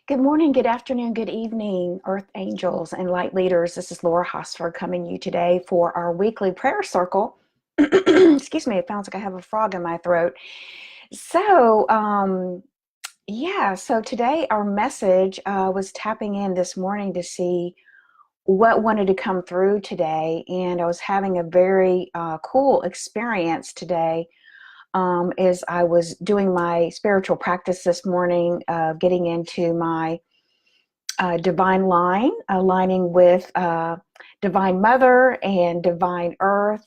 Good morning, good afternoon, good evening, Earth Angels and Light Leaders. This is Laura Hosford coming to you today for our weekly prayer circle. Excuse me, it sounds like I have a frog in my throat. So, so today our message was tapping in this morning to see what wanted to come through today. And I was having a very cool experience today as I was doing my spiritual practice this morning, getting into my divine line, aligning with Divine Mother and Divine Earth,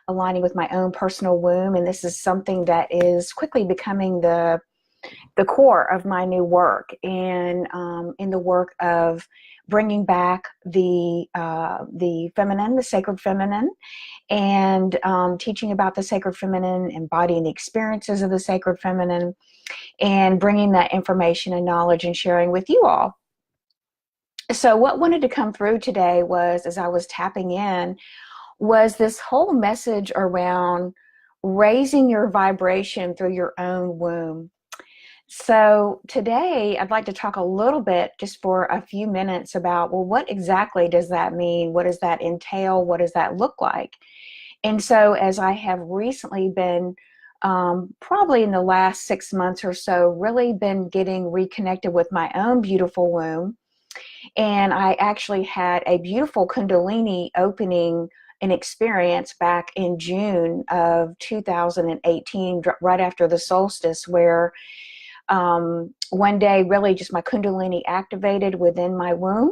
aligning with my own personal womb. And this is something that is quickly becoming the core of my new work, and in the work of bringing back the feminine, the sacred feminine, and teaching about the sacred feminine, embodying the experiences of the sacred feminine, and bringing that information and knowledge and sharing with you all. So what wanted to come through today was, as I was tapping in, was this whole message around raising your vibration through your own womb. So today I'd like to talk a little bit, just for a few minutes, about, well, what exactly does that mean? What does that entail? What does that look like? And so as I have recently been, probably in the last 6 months or so, really been getting reconnected with my own beautiful womb. And I actually had a beautiful Kundalini opening an experience back in June of 2018, right after the solstice, where one day really just my Kundalini activated within my womb,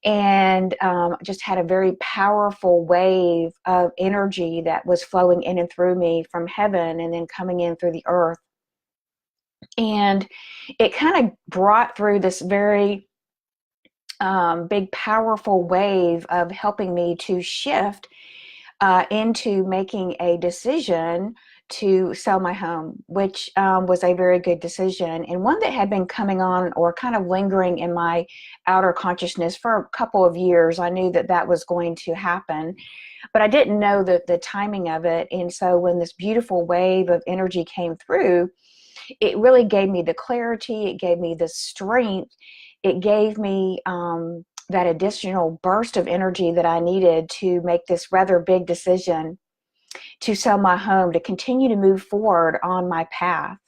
and just had a very powerful wave of energy that was flowing in and through me from heaven and then coming in through the earth. And it kind of brought through this very big, powerful wave of helping me to shift into making a decision to sell my home, which was a very good decision, and one that had been coming on or kind of lingering in my outer consciousness for a couple of years. I knew that that was going to happen, but I didn't know the timing of it. And so when this beautiful wave of energy came through, it really gave me the clarity, it gave me the strength, it gave me that additional burst of energy that I needed to make this rather big decision to sell my home, to continue to move forward on my path.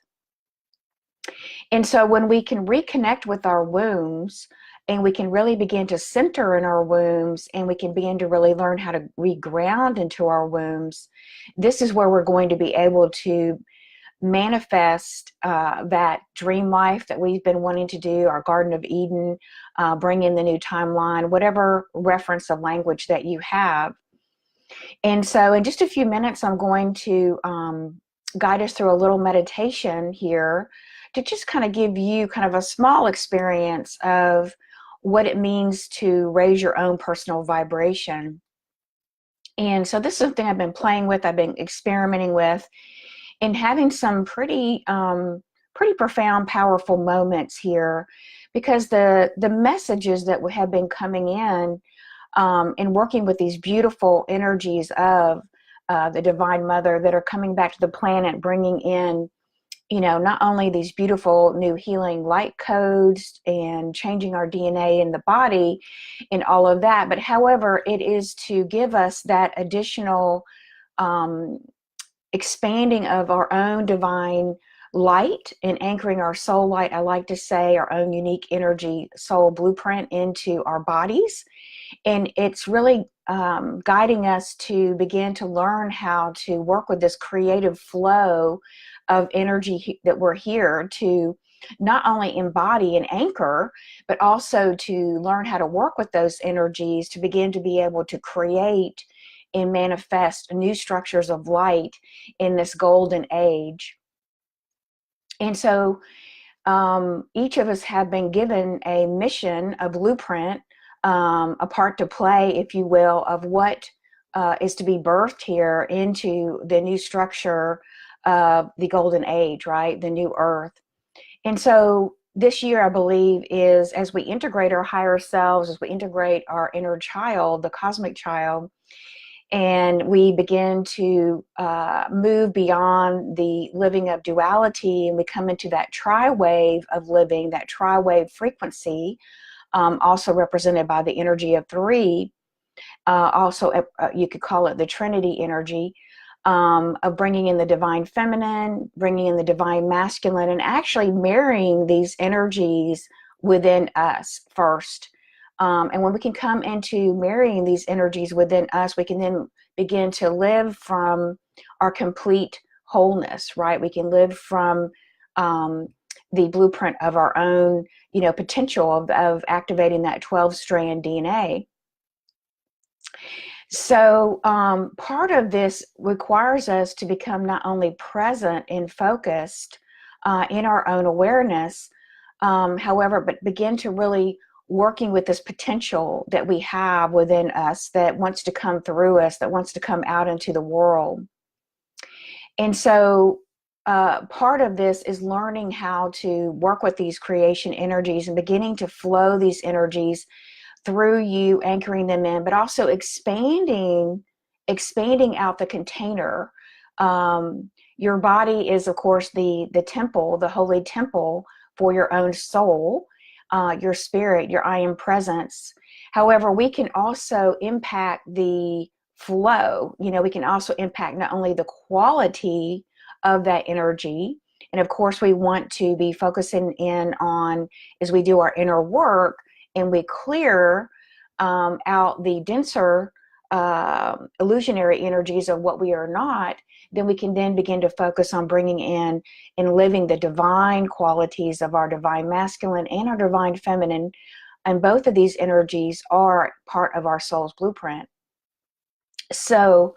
And so when we can reconnect with our wombs, and we can really begin to center in our wombs, and we can begin to really learn how to reground into our wombs, this is where we're going to be able to manifest that dream life that we've been wanting to do, our Garden of Eden, bring in the new timeline, whatever reference of language that you have. And so in just a few minutes, I'm going to guide us through a little meditation here to just kind of give you kind of a small experience of what it means to raise your own personal vibration. And so this is something I've been playing with, I've been experimenting with, and having some pretty profound, powerful moments here, because the messages that have been coming in and working with these beautiful energies of the Divine Mother that are coming back to the planet, bringing in, not only these beautiful new healing light codes and changing our DNA in the body and all of that, but however, it is to give us that additional expanding of our own divine light and anchoring our soul light, I like to say, our own unique energy soul blueprint into our bodies. And it's really guiding us to begin to learn how to work with this creative flow of energy that we're here to not only embody and anchor, but also to learn how to work with those energies to begin to be able to create and manifest new structures of light in this golden age. And so each of us have been given a mission, a blueprint, a part to play, if you will, of what is to be birthed here into the new structure of the golden age, right? The new earth. And so this year, I believe, is as we integrate our higher selves, as we integrate our inner child, the cosmic child, And we begin to move beyond the living of duality, and we come into that tri-wave of living, that tri-wave frequency, also represented by the energy of three. Also, you could call it the Trinity energy, of bringing in the divine feminine, bringing in the divine masculine, and actually marrying these energies within us first. And when we can come into marrying these energies within us, we can then begin to live from our complete wholeness, right? We can live from the blueprint of our own, potential of activating that 12-strand DNA. So part of this requires us to become not only present and focused in our own awareness, however, but begin to really working with this potential that we have within us that wants to come through us, that wants to come out into the world. And so part of this is learning how to work with these creation energies and beginning to flow these energies through you, anchoring them in, but also expanding out the container. Your body is, of course, the temple, the holy temple for your own soul, your spirit, your I am presence. However, we can also impact the flow. We can also impact not only the quality of that energy, and of course, we want to be focusing in on, as we do our inner work, and we clear out the denser illusionary energies of what we are not, then we can then begin to focus on bringing in and living the divine qualities of our divine masculine and our divine feminine. And both of these energies are part of our soul's blueprint. So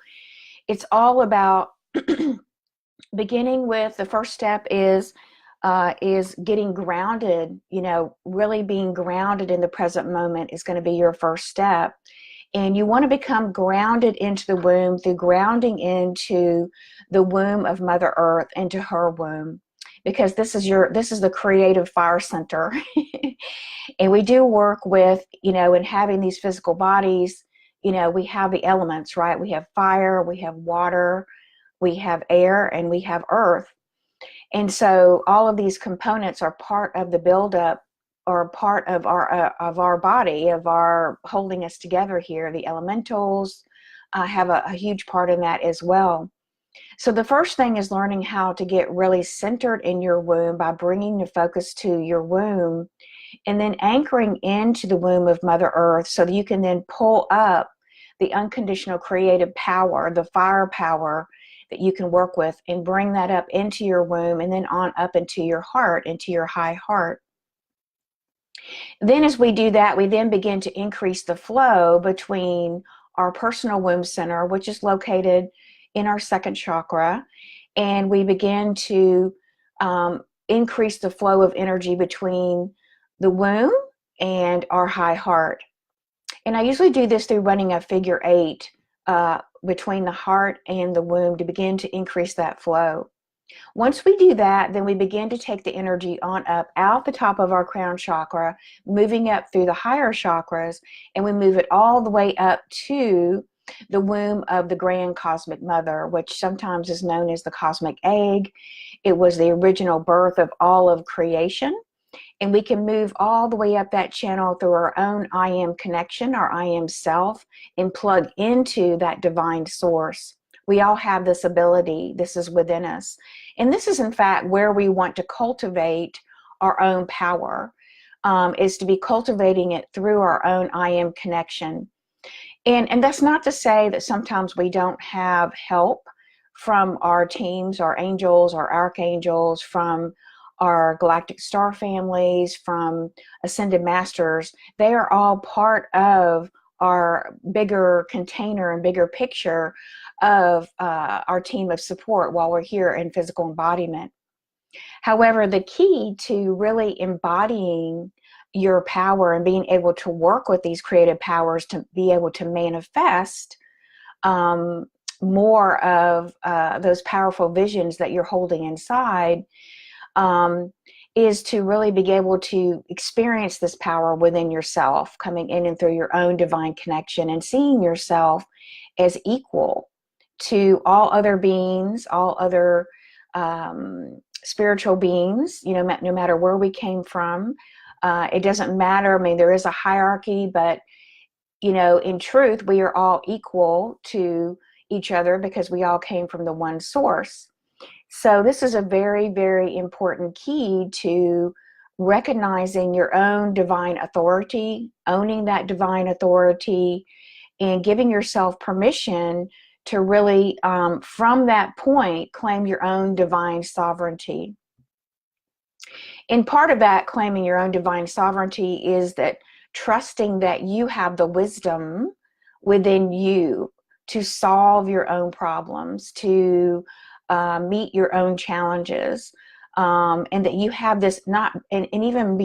it's all about beginning with, the first step is getting grounded. Really being grounded in the present moment is going to be your first step. And you want to become grounded into the womb through grounding into the womb of Mother Earth, into her womb, because this is the creative fire center. And we do work with, in having these physical bodies, we have the elements, right? We have fire, we have water, we have air, and we have earth. And so all of these components are part of the buildup, or part of our body, of our holding us together here. The elementals have a huge part in that as well. So the first thing is learning how to get really centered in your womb by bringing the focus to your womb, and then anchoring into the womb of Mother Earth, so that you can then pull up the unconditional creative power, the fire power that you can work with, and bring that up into your womb, and then on up into your heart, into your high heart. Then as we do that, we then begin to increase the flow between our personal womb center, which is located in our second chakra, and we begin to increase the flow of energy between the womb and our high heart. And I usually do this through running a figure 8 between the heart and the womb to begin to increase that flow. Once we do that, then we begin to take the energy on up out the top of our crown chakra, moving up through the higher chakras, and we move it all the way up to the womb of the grand cosmic mother, which sometimes is known as the cosmic egg. It was the original birth of all of creation. And we can move all the way up that channel through our own I am connection, our I am self, and plug into that divine source. We all have this ability. This is within us. And this is, in fact, where we want to cultivate our own power, is to be cultivating it through our own I am connection. And that's not to say that sometimes we don't have help from our teams, our angels, our archangels, from our galactic star families, from ascended masters. They are all part of our bigger container and bigger picture of our team of support while we're here in physical embodiment. However, the key to really embodying your power and being able to work with these creative powers to be able to manifest more of those powerful visions that you're holding inside, is to really be able to experience this power within yourself, coming in and through your own divine connection, and seeing yourself as equal to all other beings, all other spiritual beings, you know, no matter where we came from. It doesn't matter. I mean, there is a hierarchy, but, you know, in truth, we are all equal to each other because we all came from the one source. So this is a very, very important key to recognizing your own divine authority, owning that divine authority, and giving yourself permission to really, from that point, claim your own divine sovereignty. And part of that claiming your own divine sovereignty is that trusting that you have the wisdom within you to solve your own problems, to meet your own challenges, and that you have this not, and even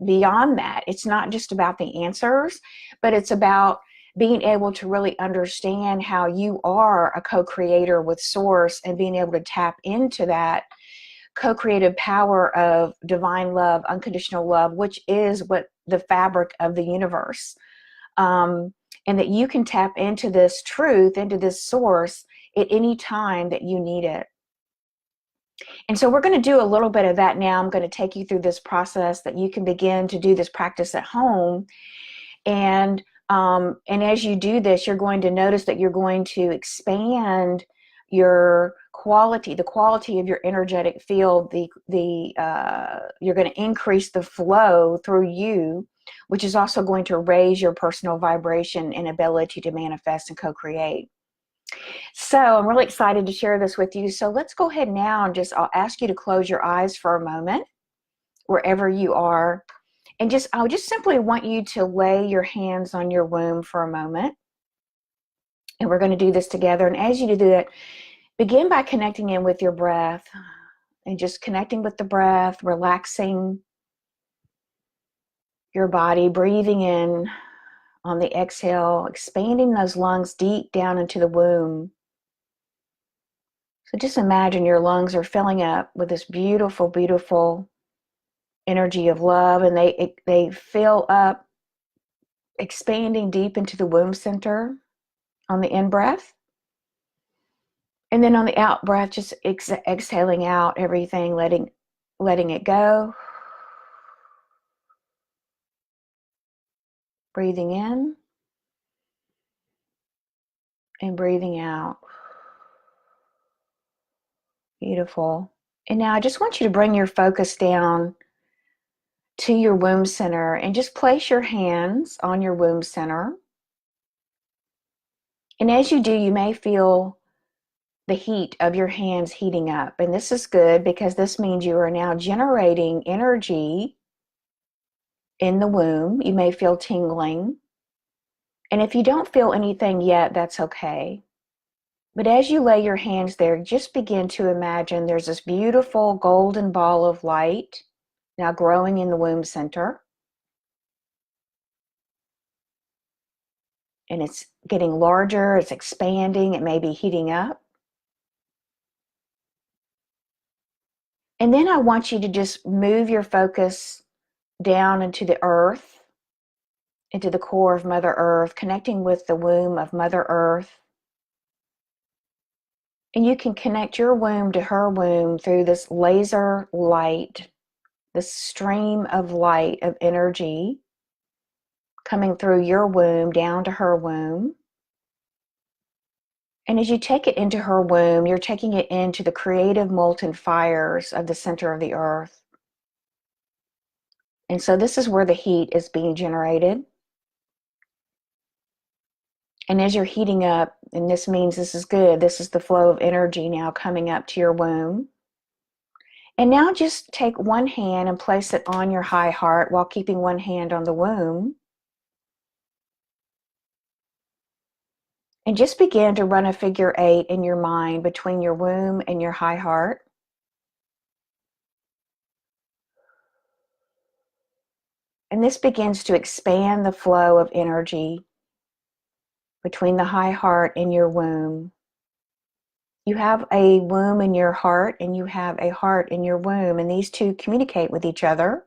beyond that, it's not just about the answers, but it's about being able to really understand how you are a co-creator with Source and being able to tap into that co-creative power of divine love, unconditional love, which is what the fabric of the universe. And that you can tap into this truth, into this source at any time that you need it. And so we're going to do a little bit of that now. I'm going to take you through this process that you can begin to do this practice at home. And as you do this, you're going to notice that you're going to expand your quality, the quality of your energetic field. You're going to increase the flow through you, which is also going to raise your personal vibration and ability to manifest and co-create. So I'm really excited to share this with you. So let's go ahead now and I'll ask you to close your eyes for a moment, wherever you are. And I just simply want you to lay your hands on your womb for a moment. And we're going to do this together. And as you do that, begin by connecting in with your breath and just connecting with the breath, relaxing your body, breathing in on the exhale, expanding those lungs deep down into the womb. So just imagine your lungs are filling up with this beautiful, beautiful energy of love, and they fill up, expanding deep into the womb center on the in-breath. And then on the out-breath, just exhaling out everything, letting it go. Breathing in and breathing out. Beautiful. And now I just want you to bring your focus down to your womb center and just place your hands on your womb center. And as you do, you may feel the heat of your hands heating up. And this is good because this means you are now generating energy in the womb. You may feel tingling. And if you don't feel anything yet, that's okay. But as you lay your hands there, just begin to imagine there's this beautiful golden ball of light now growing in the womb center. And it's getting larger, it's expanding, it may be heating up. And then I want you to just move your focus down into the earth, into the core of Mother Earth, connecting with the womb of Mother Earth. And you can connect your womb to her womb through this laser light, this stream of light, of energy coming through your womb down to her womb. And as you take it into her womb, you're taking it into the creative molten fires of the center of the earth. And so this is where the heat is being generated. And as you're heating up, and this means this is good, this is the flow of energy now coming up to your womb. And now just take one hand and place it on your high heart while keeping one hand on the womb. And just begin to run a figure 8 in your mind between your womb and your high heart. And this begins to expand the flow of energy between the high heart and your womb. You have a womb in your heart and you have a heart in your womb, and these two communicate with each other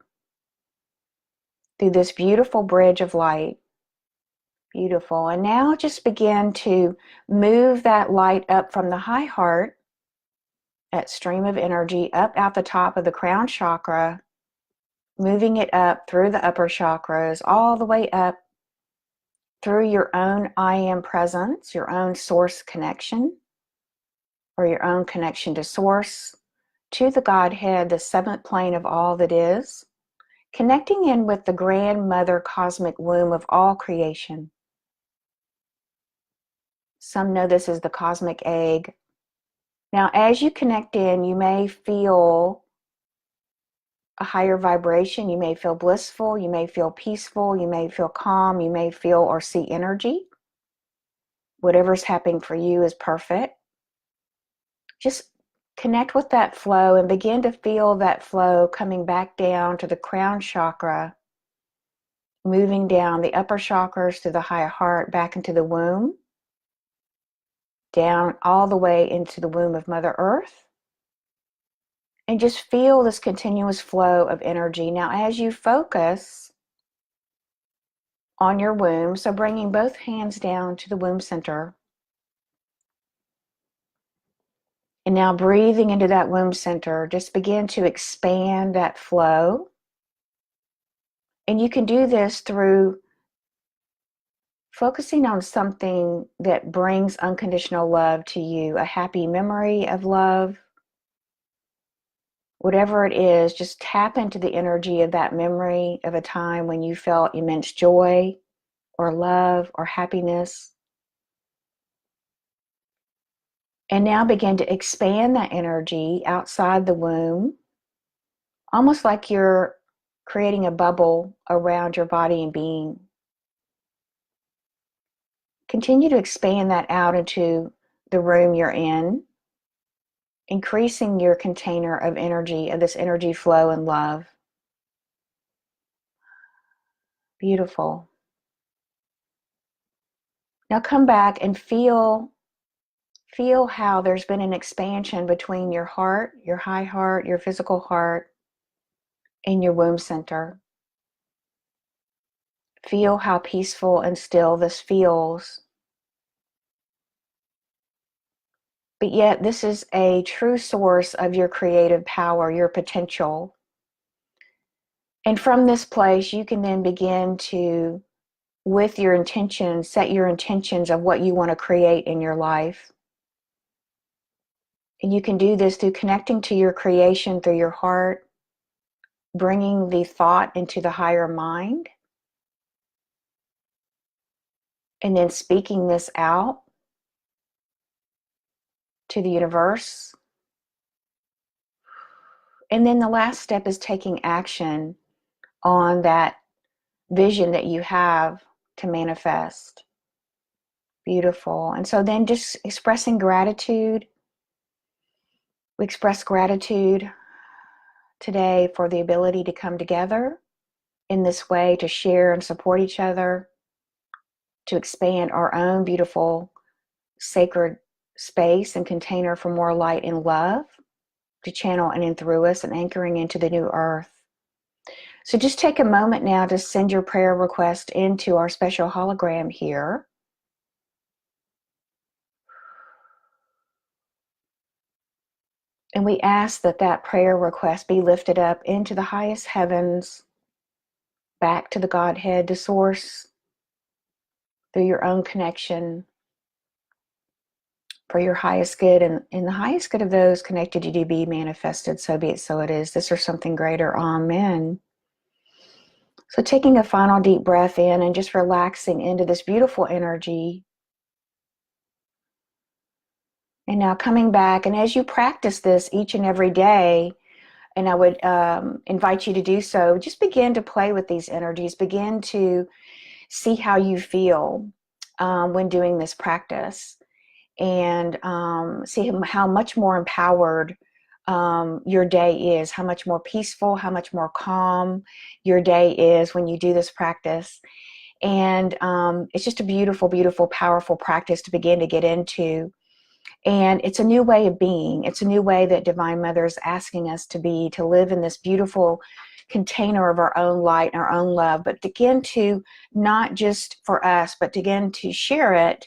through this beautiful bridge of light. Beautiful. And now just begin to move that light up from the high heart, that stream of energy, up out the top of the crown chakra, moving it up through the upper chakras, all the way up through your own I am presence, your own source connection, or your own connection to source, to the Godhead, the seventh plane of all that is, connecting in with the grandmother cosmic womb of all creation. Some know this as the cosmic egg. Now, as you connect in, you may feel a higher vibration. You may feel blissful. You may feel peaceful. You may feel calm. You may feel or see energy. Whatever's happening for you is perfect. Just connect with that flow and begin to feel that flow coming back down to the crown chakra, moving down the upper chakras through the high heart, back into the womb, down all the way into the womb of Mother Earth. And just feel this continuous flow of energy. Now, as you focus on your womb, so bringing both hands down to the womb center, and now breathing into that womb center, just begin to expand that flow. And you can do this through focusing on something that brings unconditional love to you, a happy memory of love. Whatever it is, just tap into the energy of that memory of a time when you felt immense joy or love or happiness. And now begin to expand that energy outside the womb, almost like you're creating a bubble around your body and being. Continue to expand that out into the room you're in, increasing your container of energy, of this energy flow and love. Beautiful. Now come back and feel how there's been an expansion between your heart, your high heart, your physical heart, and your womb center. Feel how peaceful and still this feels. But yet this is a true source of your creative power, your potential. And from this place, you can then begin to, with your intentions, set your intentions of what you want to create in your life. And you can do this through connecting to your creation through your heart, bringing the thought into the higher mind, and then speaking this out to the universe. And then the last step is taking action on that vision that you have to manifest. Beautiful. And so then just expressing gratitude. We express gratitude today for the ability to come together in this way, to share and support each other, to expand our own beautiful sacred space and container for more light and love, to channel in and through us and anchoring into the new earth. So just take a moment now to send your prayer request into our special hologram here. And we ask that that prayer request be lifted up into the highest heavens, back to the Godhead, to source, through your own connection, for your highest good and the highest good of those connected to you to be manifested. So be it, so it is. This or something greater. Amen. So taking a final deep breath in and just relaxing into this beautiful energy. And now coming back, and as you practice this each and every day, and I would invite you to do so, just begin to play with these energies. Begin to see how you feel when doing this practice. And see how much more empowered your day is, how much more peaceful, how much more calm your day is when you do this practice. And it's just a beautiful, beautiful, powerful practice to begin to get into. And it's a new way of being. It's a new way that Divine Mother is asking us to be, to live in this beautiful container of our own light and our own love, but begin to, not just for us, but begin to share it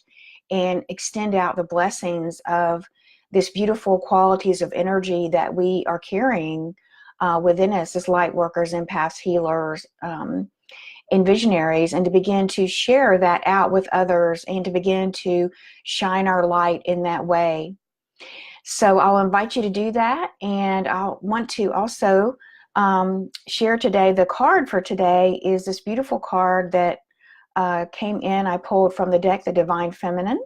and extend out the blessings of this beautiful qualities of energy that we are carrying within us as light workers, empaths, healers, and visionaries, and to begin to share that out with others and to begin to shine our light in that way. So I'll invite you to do that, and I'll want to also share today. The card for today is this beautiful card that came in. I pulled from the deck, the Divine Feminine,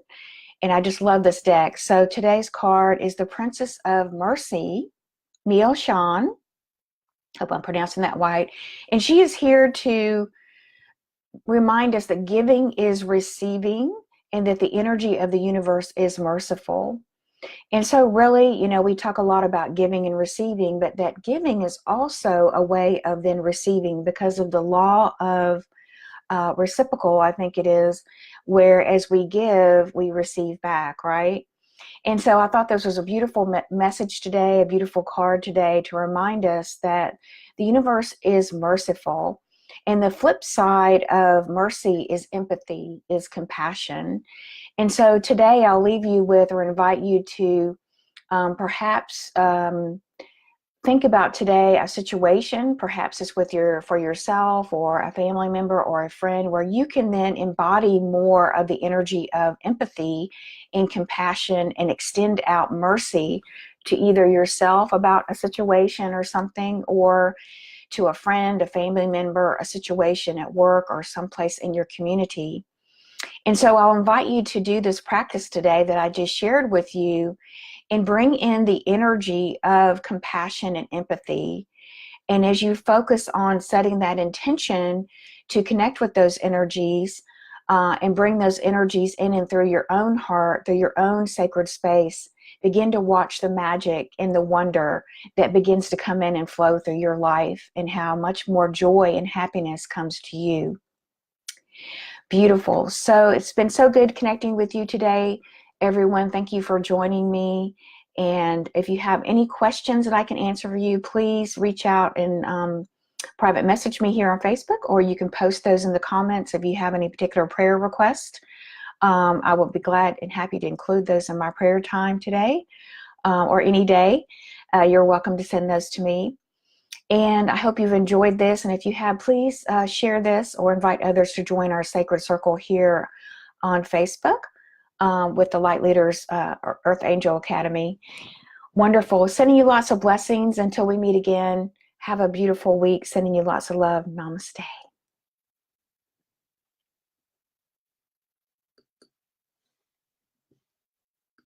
and I just love this deck. So today's card is the Princess of Mercy, Miel Shan. Hope I'm pronouncing that right. And she is here to remind us that giving is receiving and that the energy of the universe is merciful. And so really, you know, we talk a lot about giving and receiving, but that giving is also a way of then receiving because of the law of reciprocal, I think it is, where as we give, we receive back, right? And so I thought this was a beautiful message today, a beautiful card today to remind us that the universe is merciful. And the flip side of mercy is empathy, is compassion. And so today I'll leave you with, or invite you to perhaps think about today a situation, perhaps it's for yourself or a family member or a friend, where you can then embody more of the energy of empathy and compassion and extend out mercy to either yourself about a situation or something, or to a friend, a family member, a situation at work or someplace in your community. And so I'll invite you to do this practice today that I just shared with you and bring in the energy of compassion and empathy. And as you focus on setting that intention to connect with those energies and bring those energies in and through your own heart, through your own sacred space, begin to watch the magic and the wonder that begins to come in and flow through your life, and how much more joy and happiness comes to you. Beautiful. So it's been so good connecting with you today, everyone. Thank you for joining me. And if you have any questions that I can answer for you, please reach out and private message me here on Facebook, or you can post those in the comments if you have any particular prayer requests. I will be glad and happy to include those in my prayer time today or any day. You're welcome to send those to me. And I hope you've enjoyed this. And if you have, please share this or invite others to join our sacred circle here on Facebook with the Light Leaders Earth Angel Academy. Wonderful. Sending you lots of blessings until we meet again. Have a beautiful week. Sending you lots of love. Namaste.